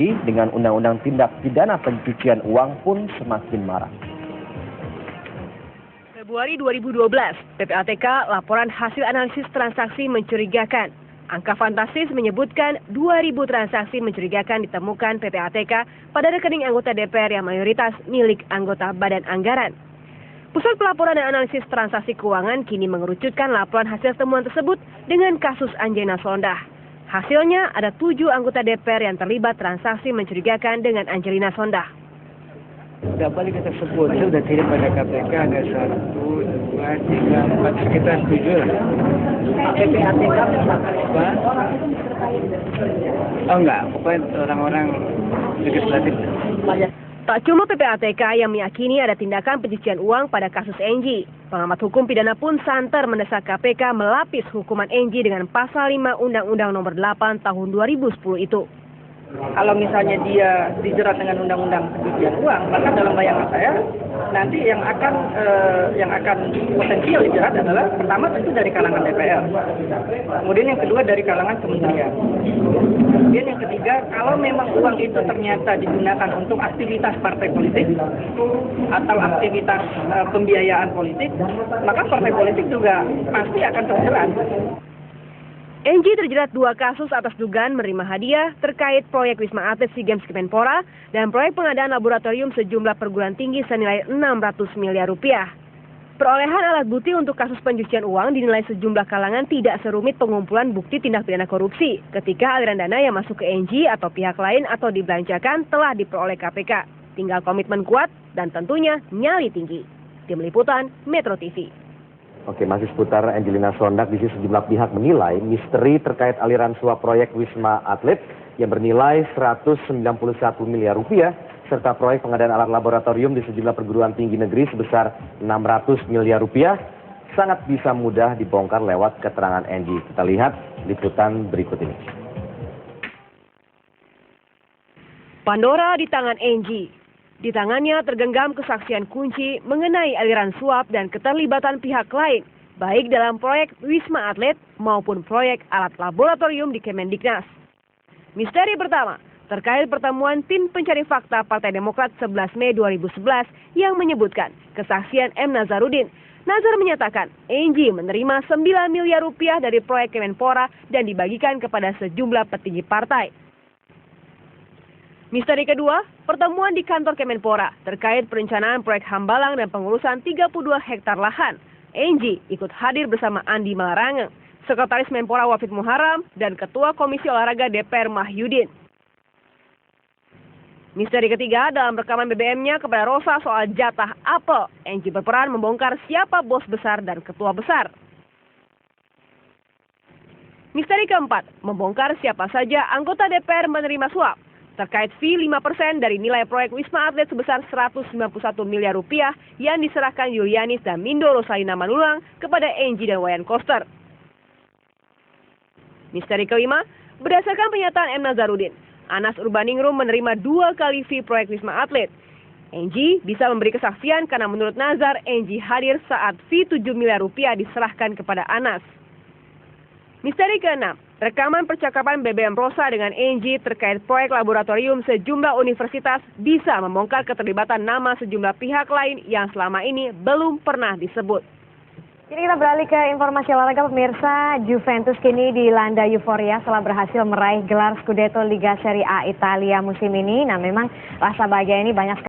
dengan Undang-Undang Tindak Pidana Pencucian Uang pun semakin marak. Februari 2012, PPATK laporan hasil analisis transaksi mencurigakan. Angka fantastis menyebutkan 2.000 transaksi mencurigakan ditemukan PPATK pada rekening anggota DPR yang mayoritas milik anggota Badan Anggaran. Pusat Pelaporan dan Analisis Transaksi Keuangan kini mengerucutkan laporan hasil temuan tersebut dengan kasus Angelina Sondah. Hasilnya ada 7 anggota DPR yang terlibat transaksi mencurigakan dengan Angelina Sondah. Tidak balik kita sebut, saya sudah kirim pada KPK ada 1, 2, 3, 4, sekitar 7 lah. PPATK apa? Oh enggak, pokoknya orang-orang legislatif. Tak cuma PPATK yang meyakini ada tindakan pencucian uang pada kasus Enji. Pengamat hukum pidana pun santer mendesak KPK melapis hukuman Enji dengan pasal 5 Undang-Undang Nomor 8 Tahun 2010 itu. Kalau misalnya dia dijerat dengan undang-undang pencucian uang, maka dalam bayangan saya nanti yang akan potensial dijerat adalah pertama tentu dari kalangan DPR, kemudian yang kedua dari kalangan kementerian, kemudian yang ketiga kalau memang uang itu ternyata digunakan untuk aktivitas partai politik atau aktivitas pembiayaan politik, maka partai politik juga pasti akan terjerat. Enji terjerat 2 kasus atas dugaan menerima hadiah terkait proyek Wisma Atlet SEA Games Kemenpora dan proyek pengadaan laboratorium sejumlah perguruan tinggi senilai 600 miliar rupiah. Perolehan alat bukti untuk kasus pencucian uang dinilai sejumlah kalangan tidak serumit pengumpulan bukti tindak pidana korupsi ketika aliran dana yang masuk ke Enji atau pihak lain atau dibelanjakan telah diperoleh KPK. Tinggal komitmen kuat dan tentunya nyali tinggi. Tim Liputan Metro TV. Oke, masih seputar Angelina Sondah, di sisi sejumlah pihak menilai misteri terkait aliran suap proyek Wisma Atlet yang bernilai 191 miliar rupiah serta proyek pengadaan alat laboratorium di sejumlah perguruan tinggi negeri sebesar 600 miliar rupiah sangat bisa mudah dibongkar lewat keterangan Enji. Kita lihat liputan berikut ini. Pandora di tangan Enji. Di tangannya tergenggam kesaksian kunci mengenai aliran suap dan keterlibatan pihak lain, baik dalam proyek Wisma Atlet maupun proyek alat laboratorium di Kemendiknas. Misteri pertama, terkait pertemuan tim pencari fakta Partai Demokrat 11 Mei 2011 yang menyebutkan kesaksian M. Nazarudin. Nazar menyatakan Enji menerima 9 miliar rupiah dari proyek Kemenpora dan dibagikan kepada sejumlah petinggi partai. Misteri kedua, pertemuan di kantor Kemenpora terkait perencanaan proyek Hambalang dan pengurusan 32 hektar lahan. Enji ikut hadir bersama Andi Malarangeng, Sekretaris Menpora Wafid Muharram, dan Ketua Komisi Olahraga DPR Mahyudin. Misteri ketiga, dalam rekaman BBM-nya kepada Rosa soal jatah apel, Enji berperan membongkar siapa bos besar dan ketua besar. Misteri keempat, membongkar siapa saja anggota DPR menerima suap terkait fee 5% dari nilai proyek Wisma Atlet sebesar 191 miliar rupiah yang diserahkan Yulianis dan Mindo Rosalina Manulang kepada Enji dan Wayan Koster. Misteri kelima, berdasarkan pernyataan M. Nazarudin, Anas Urbaningrum menerima 2 kali fee proyek Wisma Atlet. Enji bisa memberi kesaksian karena menurut Nazar, Enji hadir saat fee 7 miliar rupiah diserahkan kepada Anas. Misteri keenam, rekaman percakapan BBM Rosa dengan Enji terkait proyek laboratorium sejumlah universitas bisa membongkar keterlibatan nama sejumlah pihak lain yang selama ini belum pernah disebut. Kini kita beralih ke informasi olahraga pemirsa. Juventus kini dilanda euforia setelah berhasil meraih gelar Scudetto Liga Serie A Italia musim ini. Nah memang rasa bahagia ini banyak sekali